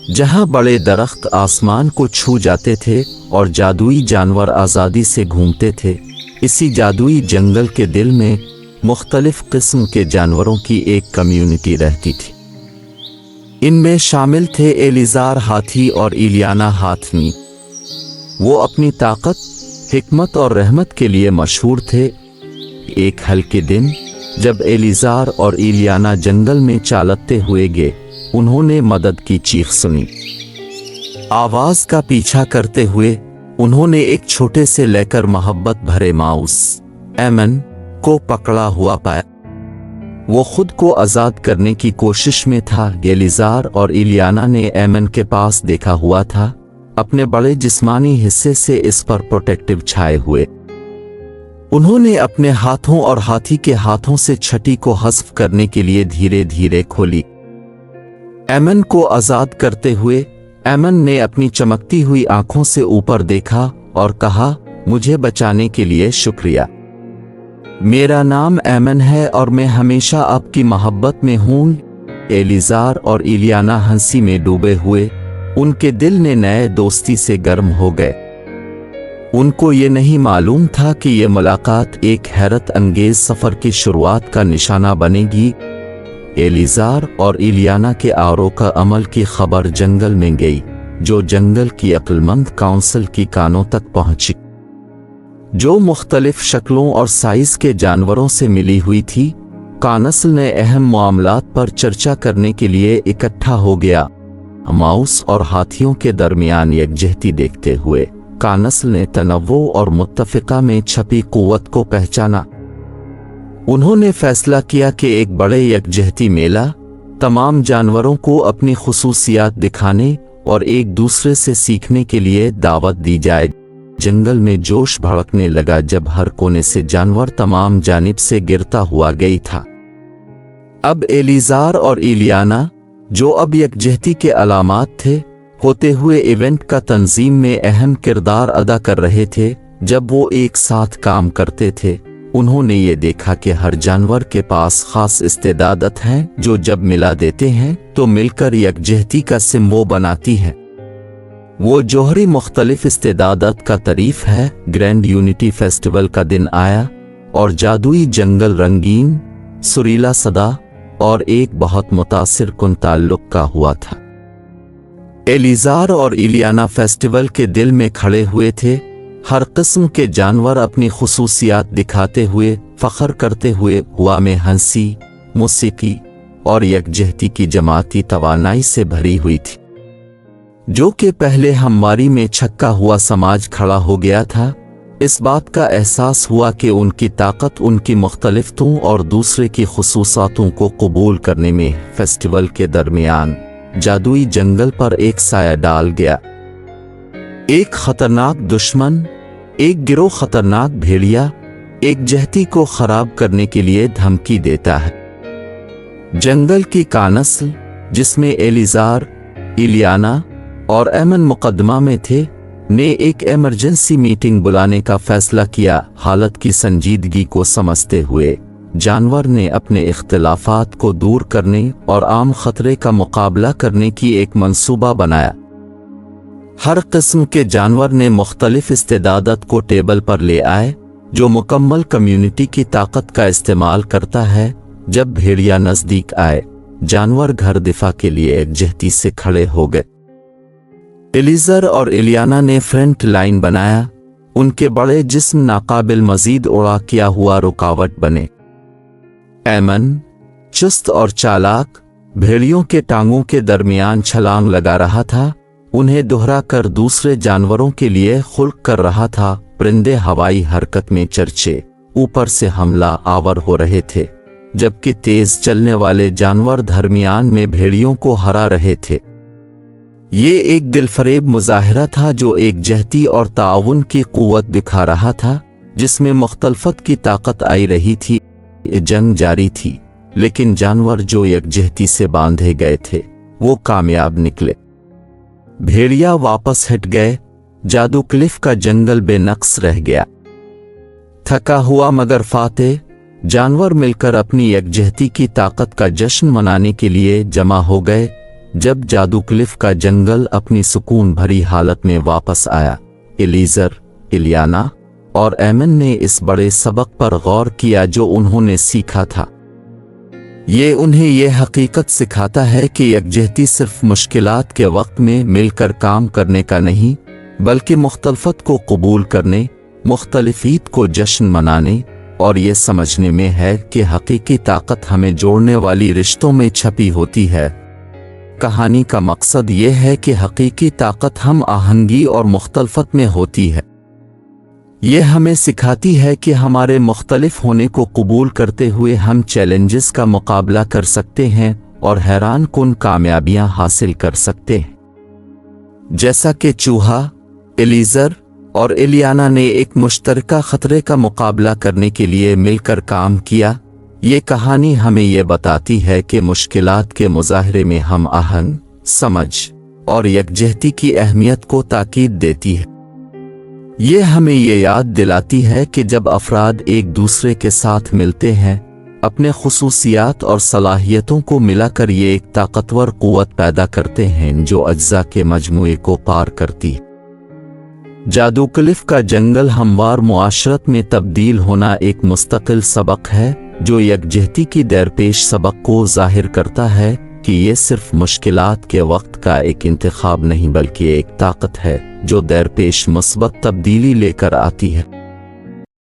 जहां बड़े दरख्त आसमान को छू जाते थे और जादुई जानवर आज़ादी से घूमते थे, इसी जादुई जंगल के दिल में मुख्तलिफ किस्म के जानवरों की एक कम्युनिटी रहती थी। इनमें शामिल थे एलिज़ार हाथी और इलियाना हाथनी। वो अपनी ताकत, हिकमत और रहमत के लिए मशहूर थे। एक हल्के दिन जब एलिज़ार और इलियाना जंगल में चालते हुए गए, उन्होंने मदद की चीख सुनी। आवाज का पीछा करते हुए उन्होंने एक छोटे से लेकर मोहब्बत भरे माउस एमन को पकड़ा हुआ पाया। वो खुद को आजाद करने की कोशिश में था। एलिज़ार और इलियाना ने एमन के पास देखा हुआ था, अपने बड़े जिस्मानी हिस्से से इस पर प्रोटेक्टिव छाए हुए। उन्होंने अपने हाथों और हाथी के हाथों से छठी को हज़्फ करने के लिए धीरे धीरे खोली। एमन को आजाद करते हुए एमन ने अपनी चमकती हुई आंखों से ऊपर देखा और कहा, मुझे बचाने के लिए शुक्रिया। मेरा नाम एमन है और मैं हमेशा आपकी मोहब्बत में हूँ। एलिज़ार और इलियाना हंसी में डूबे हुए, उनके दिल ने नए दोस्ती से गर्म हो गए। उनको ये नहीं मालूम था कि ये मुलाकात एक हैरत अंगेज सफर की शुरुआत का निशाना बनेगी। एलिज़ार और इलियाना के आरोका अमल की खबर जंगल में गई, जो जंगल की अक्लमंद काउंसिल की कानों तक पहुंची, जो मुख्तलिफ शक्लों और साइज के जानवरों से मिली हुई थी। काउंसिल ने अहम मामलात पर चर्चा करने के लिए इकट्ठा हो गया। माउस और हाथियों के दरमियान यकजहती देखते हुए काउंसिल ने तनव्वु और मुत्तफ़िका में छपी क़ुव्वत को पहचाना। उन्होंने फैसला किया कि एक बड़े यकजहती मेला तमाम जानवरों को अपनी खुसूसियात दिखाने और एक दूसरे से सीखने के लिए दावत दी जाए। जंगल में जोश भड़कने लगा जब हर कोने से जानवर तमाम जानिब से गिरता हुआ गई था। अब एलिज़ार और इलियाना, जो अब यकजहती के अलामात थे, होते हुए इवेंट का तंजीम में अहम किरदार अदा कर रहे थे। जब वो एक साथ काम करते थे, उन्होंने ये देखा कि हर जानवर के पास खास इस्तेदादत हैं, जो जब मिला देते हैं तो मिलकर यकजहती का सिम्बो बनाती है। वो जौहरी मुख्तलिफ इस्तेदादत का तारीफ है। ग्रैंड यूनिटी फेस्टिवल का दिन आया और जादुई जंगल रंगीन, सुरीला सदा और एक बहुत मुतासिर कुन ताल्लुक का हुआ था। एलिज़ार और इलियाना फेस्टिवल के दिल में खड़े हुए थे। हर किस्म के जानवर अपनी खुसूसियात दिखाते हुए, फख्र करते हुए हवा में हंसी, मौसीकी और यकजहती की जमाती तवानाई से भरी हुई थी, जो कि पहले हमवारी में छक्का हुआ समाज खड़ा हो गया था। इस बात का एहसास हुआ कि उनकी ताकत उनकी मुख्तलिफतों और दूसरे की खुसूसातों को कबूल करने में फेस्टिवल के दरमियान जादुई जंगल पर एक साया डाल गया। एक खतरनाक दुश्मन, एक गिरोह खतरनाक भेड़िया यकजहती को खराब करने के लिए धमकी देता है। जंगल की काउंसिल, जिसमें एलिज़ार, इलियाना और एमन मुकदमा में थे, ने एक इमरजेंसी मीटिंग बुलाने का फैसला किया। हालत की संजीदगी को समझते हुए जानवर ने अपने इख्तिलाफात को दूर करने और आम खतरे का मुकाबला करने की एक मंसूबा बनाया। हर किस्म के जानवर ने मुख्तलिफ इस्तेदादत को टेबल पर ले आए, जो मुकम्मल कम्युनिटी की ताकत का इस्तेमाल करता है। जब भेड़िया नजदीक आए, जानवर घर दिफा के लिए यकजहती से खड़े हो गए। एलिज़ार और इलियाना ने फ्रंट लाइन बनाया। उनके बड़े जिस्म नाकाबिल मजीद उड़ा किया हुआ रुकावट बने। एमन, चुस्त और चालाक, भेड़ियों के टांगों के दरमियान छलांग लगा रहा था, उन्हें दोहरा कर दूसरे जानवरों के लिए खुल्क कर रहा था। परिंदे हवाई हरकत में चर्चे ऊपर से हमला आवर हो रहे थे, जबकि तेज चलने वाले जानवर दरमियान में भेड़ियों को हरा रहे थे। ये एक दिलफरेब मुजाहिरा था जो यकजहती और ताउन की क़ुव्वत दिखा रहा था, जिसमें मुख्तलफत की ताकत आई रही थी। जंग जारी थी, लेकिन जानवर जो यकजहती से बांधे गए थे वो कामयाब निकले। भेड़िया वापस हट गए। जादू क्लिफ का जंगल बेनक्स रह गया। थका हुआ मगर फातेह जानवर मिलकर अपनी यकजहती की ताकत का जश्न मनाने के लिए जमा हो गए। जब जादू क्लिफ का जंगल अपनी सुकून भरी हालत में वापस आया, एलीजर, इलियाना और एमन ने इस बड़े सबक पर गौर किया जो उन्होंने सीखा था। ये उन्हें यह हकीकत सिखाता है कि यकजहती सिर्फ मुश्किलात के वक्त में मिलकर काम करने का नहीं, बल्कि मुख्तलफत को कबूल करने, मुख्तलिफीत को जश्न मनाने और ये समझने में है कि हकीकी ताकत हमें जोड़ने वाली रिश्तों में छपी होती है। कहानी का मकसद ये है कि हकीकी ताकत हम आहंगी और मुख्तलफत में होती है। ये हमें सिखाती है कि हमारे मुख्तलिफ होने को कबूल करते हुए हम चैलेंजेस का मुकाबला कर सकते हैं और हैरान कुन कामयाबियां हासिल कर सकते हैं। जैसा कि चूहा, एलीजर और इलियाना ने एक मुश्तरका खतरे का मुकाबला करने के लिए मिलकर काम किया, ये कहानी हमें ये बताती है कि मुश्किलात के मुजाहरे में हम आहंग, समझ और यकजहती की अहमियत को ताकीद देती है। ये हमें ये याद दिलाती है कि जब अफराद एक दूसरे के साथ मिलते हैं, अपने खुसूसियात और सलाहियतों को मिलाकर ये एक ताकतवर क़ुव्वत पैदा करते हैं जो अज्जा के मजमूए को पार करती है। जादू क्लिफ का जंगल हमवार मुआशरत में तब्दील होना एक मुस्तकिल सबक है जो यकजहती की दरपेश सबक को जाहिर करता है कि ये सिर्फ मुश्किलात के वक्त का एक इंतखाब नहीं बल्कि एक ताकत है जो दरपेश मुस्बत तब्दीली लेकर आती है।